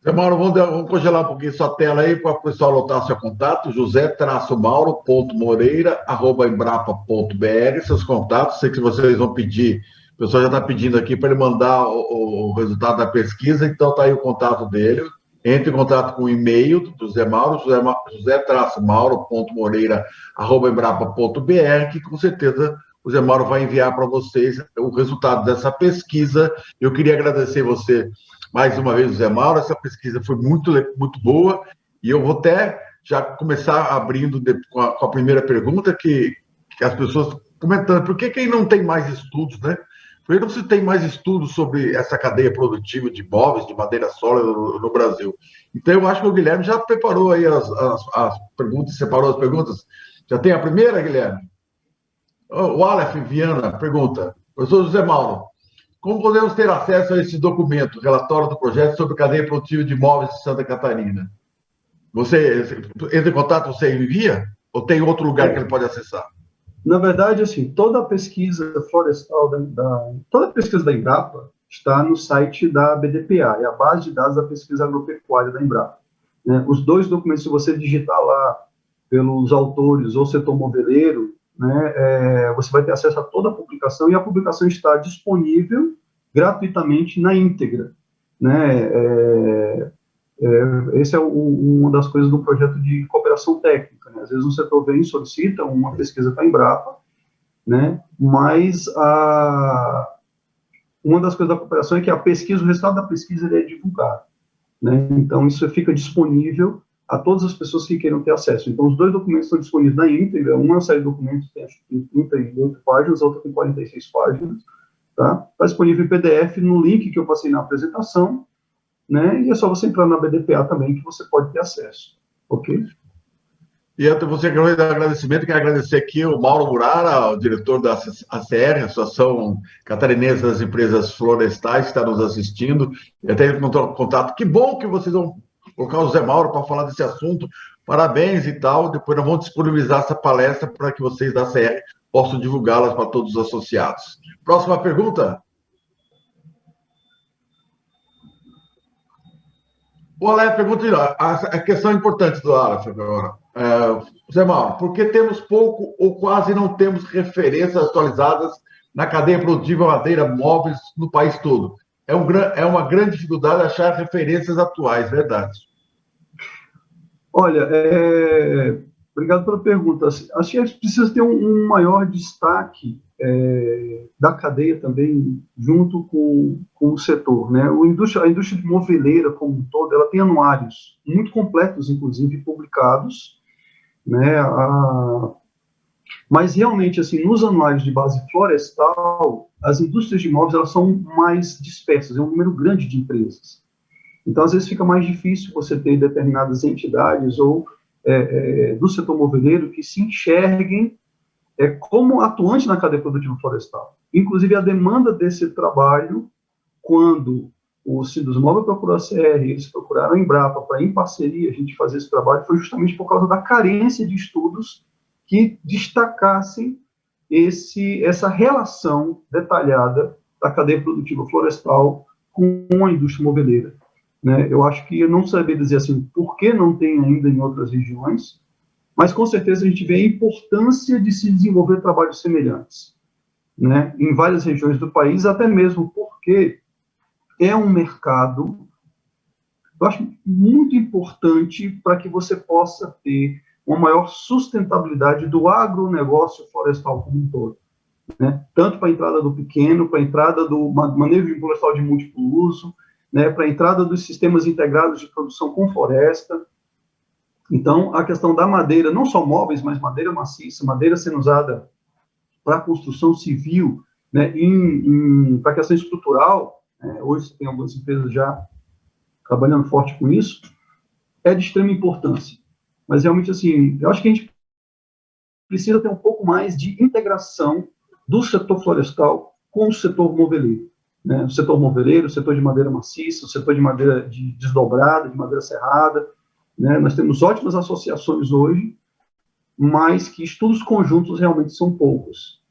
Zé Mauro, vamos congelar um pouquinho sua tela aí para o pessoal anotar seu contato, josé-mauro.moreira@embrapa.br, seus contatos. Sei que vocês vão pedir, o pessoal já está pedindo aqui para ele mandar o resultado da pesquisa, então está aí o contato dele. Entre em contato com o e-mail do Zé Mauro, josé-mauro.moreira@embrapa.br, que com certeza o Zé Mauro vai enviar para vocês o resultado dessa pesquisa. Eu queria agradecer você mais uma vez, Zé Mauro. Essa pesquisa foi muito, muito boa, e eu vou até já começar abrindo com a primeira pergunta, que as pessoas comentando, por que não tem mais estudos, né? Por que não se tem mais estudos sobre essa cadeia produtiva de imóveis, de madeira sólida no Brasil? Então, eu acho que o Guilherme já preparou aí as perguntas, separou as perguntas. Já tem a primeira, Guilherme? O Aleph Viana pergunta, professor José Mauro, como podemos ter acesso a esse documento, relatório do projeto sobre cadeia produtiva de imóveis de Santa Catarina? Você entra em contato, você envia? Ou tem outro lugar que ele pode acessar? Na verdade, assim, toda a pesquisa florestal, toda a pesquisa da Embrapa está no site da BDPA, é a base de dados da pesquisa agropecuária da Embrapa. Né? Os dois documentos, se você digitar lá pelos autores ou setor moveleiro, né, você vai ter acesso a toda a publicação, e a publicação está disponível gratuitamente na íntegra. Né? Esse é uma das coisas do projeto de cooperação técnica. Né? Às vezes um setor vem e solicita uma pesquisa para a Embrapa, né? Mas uma das coisas da cooperação é que a pesquisa, o resultado da pesquisa, ele é divulgado. Né? Então, isso fica disponível a todas as pessoas que queiram ter acesso. Então, os dois documentos estão disponíveis na íntegra. Uma série de documentos tem 38 páginas, a outra tem 46 páginas. Tá? Está disponível em PDF no link que eu passei na apresentação, né? E é só você entrar na BDPA também que você pode ter acesso. Ok? E antes de você dar agradecimento, quero agradecer aqui o Mauro Murara, o diretor da ACR, Associação Catarinense das Empresas Florestais, que está nos assistindo. E até em contato. Que bom que vocês vão colocar o Zé Mauro para falar desse assunto. Parabéns e tal. Depois nós vamos disponibilizar essa palestra para que vocês da ACR possam divulgá-las para todos os associados. Próxima pergunta. O Aleph pergunta, a questão importante do Aleph agora. Zé Mauro, por que temos pouco ou quase não temos referências atualizadas na cadeia produtiva madeira móveis no país todo? É uma grande dificuldade achar referências atuais, verdade? Olha, obrigado pela pergunta. Acho que a gente precisa ter um maior destaque da cadeia também, junto com o setor. Né? A indústria moveleira como um todo, ela tem anuários muito completos, inclusive, publicados, né? Mas, realmente, assim, nos anuários de base florestal, as indústrias de imóveis, elas são mais dispersas, é um número grande de empresas. Então, às vezes, fica mais difícil você ter determinadas entidades ou do setor moveleiro que se enxerguem como atuante na cadeia produtiva florestal. Inclusive, a demanda desse trabalho, quando o Sindusmóvel procurou a CR, eles procuraram a Embrapa para, em parceria, a gente fazer esse trabalho, foi justamente por causa da carência de estudos que destacassem essa relação detalhada da cadeia produtiva florestal com a indústria moveleira. Né? Eu acho que eu não sabia dizer assim, por que não tem ainda em outras regiões, mas com certeza a gente vê a importância de se desenvolver trabalhos semelhantes, né, em várias regiões do país, até mesmo porque é um mercado, eu acho, muito importante para que você possa ter uma maior sustentabilidade do agronegócio florestal como um todo. Né, tanto para a entrada do pequeno, para a entrada do manejo florestal de múltiplo uso, né, para a entrada dos sistemas integrados de produção com floresta. Então, a questão da madeira, não só móveis, mas madeira maciça, madeira sendo usada para construção civil, né, para a questão estrutural, hoje tem algumas empresas já trabalhando forte com isso, é de extrema importância. Mas, realmente, assim, eu acho que a gente precisa ter um pouco mais de integração do setor florestal com o setor moveleiro. Né? O setor moveleiro, o setor de madeira maciça, o setor de madeira desdobrada, de madeira serrada. Né? Nós temos ótimas associações hoje, mas que estudos conjuntos realmente são poucos.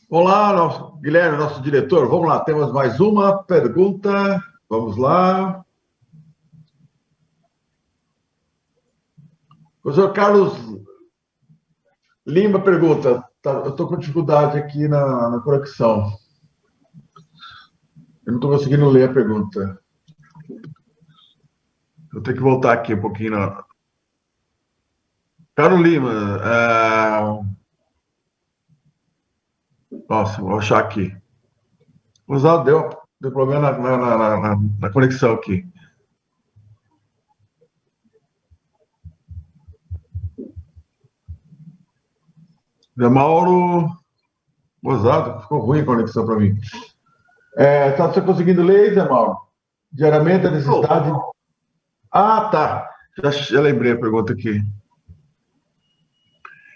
Olá, Guilherme, nosso diretor. Vamos lá, temos mais uma pergunta. Vamos lá. O senhor Carlos Lima pergunta, eu estou com dificuldade aqui na conexão. Eu não estou conseguindo ler a pergunta. Eu tenho que voltar aqui um pouquinho. Carlos Lima, nossa, vou achar aqui. Deu problema na conexão aqui. Zé Mauro Gozado, ficou ruim a conexão para mim. Está você conseguindo ler, Zé Mauro? Diariamente a necessidade... Ah, tá. Já lembrei a pergunta aqui. Ele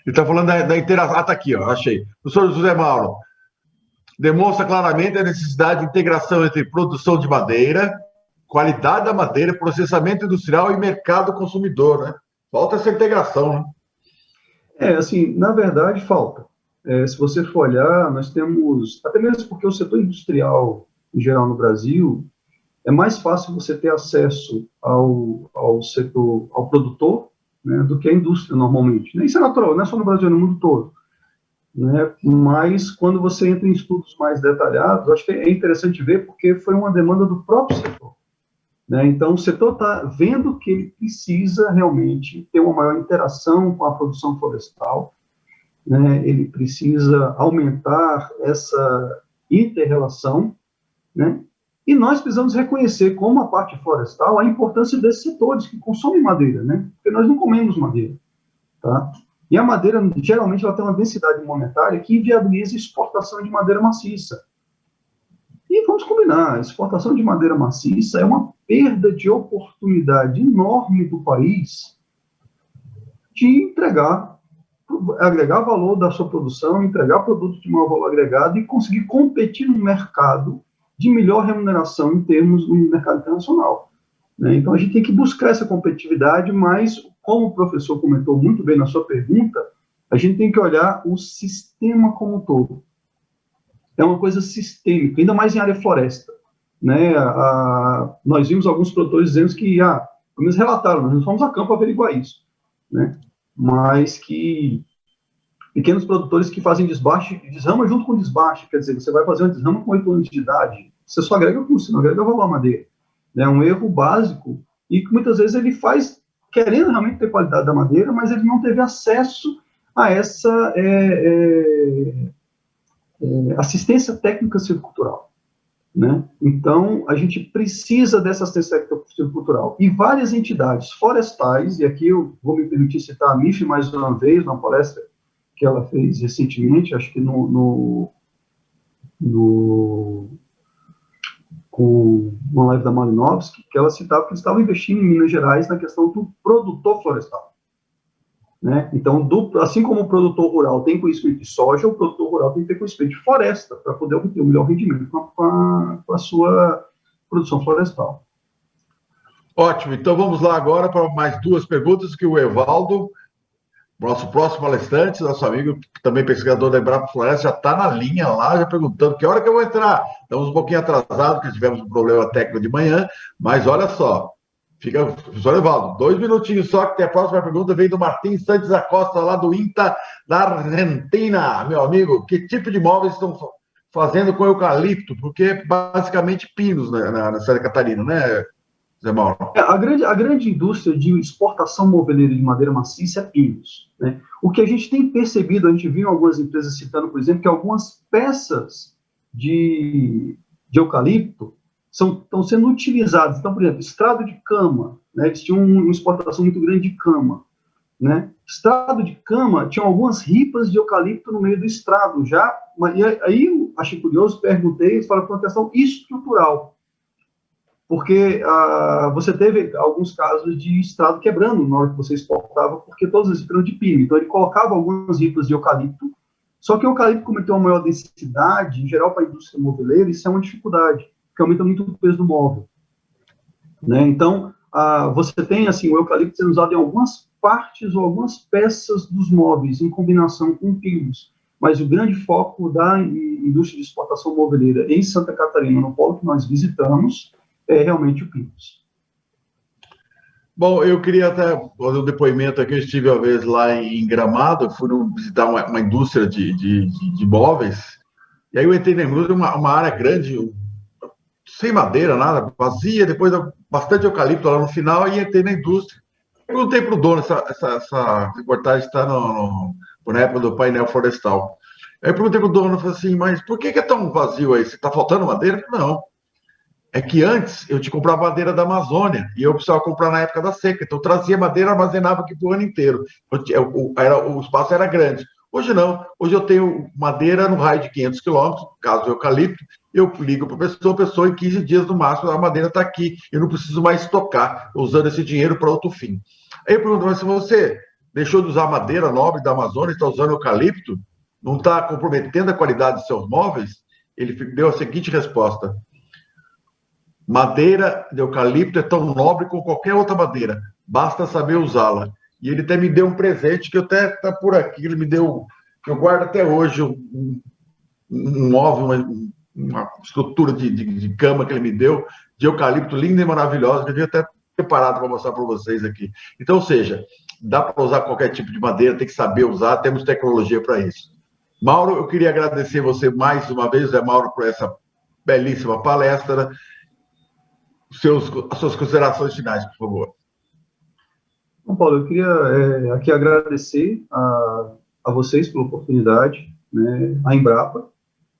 está falando da interação. Ah, está aqui, ó, achei. O senhor José Mauro demonstra claramente a necessidade de integração entre produção de madeira, qualidade da madeira, processamento industrial e mercado consumidor, né? Falta essa integração, né? Assim, na verdade, falta. Se você for olhar, nós temos, até mesmo porque o setor industrial, em geral, no Brasil, é mais fácil você ter acesso ao setor, ao produtor, né, do que a indústria, normalmente. Isso é natural, não é só no Brasil, no mundo todo. Né? Mas, quando você entra em estudos mais detalhados, acho que é interessante ver, porque foi uma demanda do próprio setor. Né? Então, o setor está vendo que ele precisa realmente ter uma maior interação com a produção florestal, né? Ele precisa aumentar essa inter-relação, né? E nós precisamos reconhecer, como a parte florestal, a importância desses setores que consomem madeira, né? Porque nós não comemos madeira, tá? E a madeira, geralmente, ela tem uma densidade monetária que inviabiliza a exportação de madeira maciça. E vamos combinar, a exportação de madeira maciça é uma perda de oportunidade enorme do país de agregar valor da sua produção, entregar produtos de maior valor agregado e conseguir competir no mercado de melhor remuneração em termos do mercado internacional. Né? Então, a gente tem que buscar essa competitividade, mas, como o professor comentou muito bem na sua pergunta, a gente tem que olhar o sistema como um todo. É uma coisa sistêmica, ainda mais em área floresta. Né? Nós vimos alguns produtores dizendo que, pelo menos relataram, nós não fomos a campo averiguar isso, né? Mas que pequenos produtores que fazem desrama junto com desbaste, quer dizer, você vai fazer uma desrama com 8 anos de idade, você só agrega custo, não agrega valor à madeira. É um erro básico, e que muitas vezes ele faz querendo realmente ter qualidade da madeira, mas ele não teve acesso a essa assistência técnica silvicultural, né? Então, a gente precisa dessa assistência técnica silvicultural. E várias entidades florestais, e aqui eu vou me permitir citar a MIF mais uma vez, numa palestra que ela fez recentemente, acho que com uma live da Malinowski, que ela citava que eles estavam investindo em Minas Gerais na questão do produtor florestal. Né? Então, assim como o produtor rural tem conhecimento de soja, o produtor rural tem que ter conhecimento de floresta para poder obter o melhor rendimento com a sua produção florestal. Ótimo, então vamos lá agora para mais 2 perguntas que o Evaldo, nosso próximo palestrante, nosso amigo, também pesquisador da Embrapa Floresta, já está na linha lá, já perguntando que hora que eu vou entrar. Estamos um pouquinho atrasados, porque tivemos um problema técnico de manhã, mas olha só, professor Evaldo, 2 minutinhos só, que a próxima pergunta vem do Martim Santos Acosta, lá do INTA, da Argentina. Meu amigo, que tipo de móveis estão fazendo com eucalipto? Porque é basicamente pinos na Santa Catarina, né, Zé Mauro? A grande indústria de exportação moveleira de madeira maciça é pinos. Né? O que a gente tem percebido, a gente viu algumas empresas citando, por exemplo, que algumas peças de eucalipto estão sendo utilizadas. Então, por exemplo, estrado de cama, né? Eles tinham uma exportação muito grande de cama. Né? Estrado de cama, tinham algumas ripas de eucalipto no meio do estrado já, e aí eu achei curioso, perguntei, eles falaram, uma questão estrutural. Porque você teve alguns casos de estrado quebrando na hora que você exportava, porque todos eles eram de pino. Então, ele colocava algumas ripas de eucalipto, só que o eucalipto, como tem uma maior densidade, em geral, para a indústria moveleira, isso é uma dificuldade, porque aumenta muito o peso do móvel. Né? Então, você tem assim, o eucalipto sendo usado em algumas partes ou algumas peças dos móveis, em combinação com pinos. Mas o grande foco da indústria de exportação moveleira em Santa Catarina, no polo que nós visitamos, é realmente o Pinus. Bom, eu queria até fazer um depoimento aqui. Eu estive uma vez lá em Gramado, fui visitar uma indústria de móveis, e aí eu entrei na indústria, uma área grande, sem madeira, nada, vazia, depois bastante eucalipto lá no final, e entrei na indústria. Perguntei para o dono, essa reportagem está na época do painel florestal. Aí eu perguntei para o dono, falei assim, mas por que é tão vazio aí? Você está faltando madeira? Eu falei, não. É que antes eu te comprava madeira da Amazônia e eu precisava comprar na época da seca. Então eu trazia madeira, armazenava aqui para o ano inteiro. O espaço era grande. Hoje não. Hoje eu tenho madeira no raio de 500 quilômetros, caso eucalipto. Eu ligo para a pessoa em 15 dias no máximo a madeira está aqui. Eu não preciso mais estocar, usando esse dinheiro para outro fim. Aí eu pergunto, mas se você deixou de usar madeira nobre da Amazônia e está usando eucalipto, não está comprometendo a qualidade dos seus móveis? Ele deu a seguinte resposta: madeira de eucalipto é tão nobre como qualquer outra madeira, basta saber usá-la. E ele até me deu um presente que até está por aqui, ele me deu, que eu guardo até hoje, um móvel, uma estrutura de cama que ele me deu, de eucalipto, linda e maravilhosa, que eu devia até preparado para mostrar para vocês aqui. Então, ou seja, dá para usar qualquer tipo de madeira, tem que saber usar, temos tecnologia para isso. Mauro, eu queria agradecer você mais uma vez, Zé Mauro, por essa belíssima palestra. As suas considerações finais, por favor. Bom, Paulo, eu queria aqui agradecer a vocês pela oportunidade, né, a Embrapa,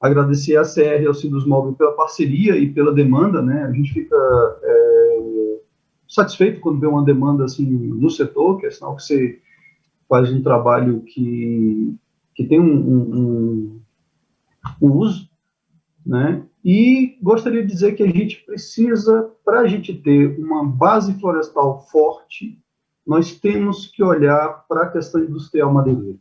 agradecer a CR Auxílios Móveis pela parceria e pela demanda, né, a gente fica satisfeito quando vê uma demanda assim no setor, que é sinal que você faz um trabalho que tem um uso, né, e gostaria de dizer que a gente precisa, para a gente ter uma base florestal forte, nós temos que olhar para a questão industrial madeireira.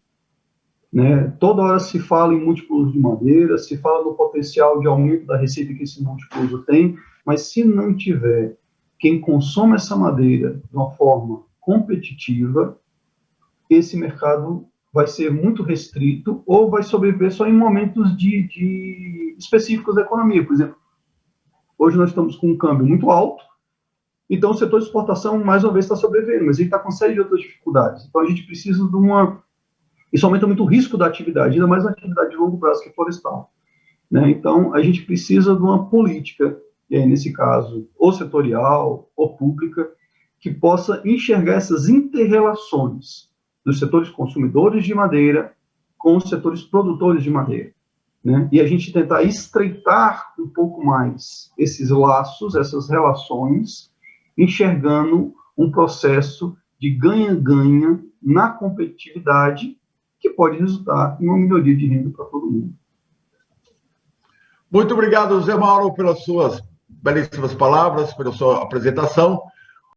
Né? Toda hora se fala em múltiplo uso de madeira, se fala no potencial de aumento da receita que esse múltiplo uso tem, mas se não tiver quem consome essa madeira de uma forma competitiva, esse mercado vai ser muito restrito ou vai sobreviver só em momentos específicos da economia. Por exemplo, hoje nós estamos com um câmbio muito alto, então o setor de exportação, mais uma vez, está sobrevivendo, mas ele está com série de outras dificuldades. Então a gente precisa de uma... Isso aumenta muito o risco da atividade, ainda mais na atividade de longo prazo, que é florestal. Né? Então a gente precisa de uma política, e aí, nesse caso, ou setorial, ou pública, que possa enxergar essas inter-relações dos setores consumidores de madeira com os setores produtores de madeira. Né? E a gente tentar estreitar um pouco mais esses laços, essas relações, enxergando um processo de ganha-ganha na competitividade que pode resultar em uma melhoria de renda para todo mundo. Muito obrigado, Zé Mauro, pelas suas belíssimas palavras, pela sua apresentação.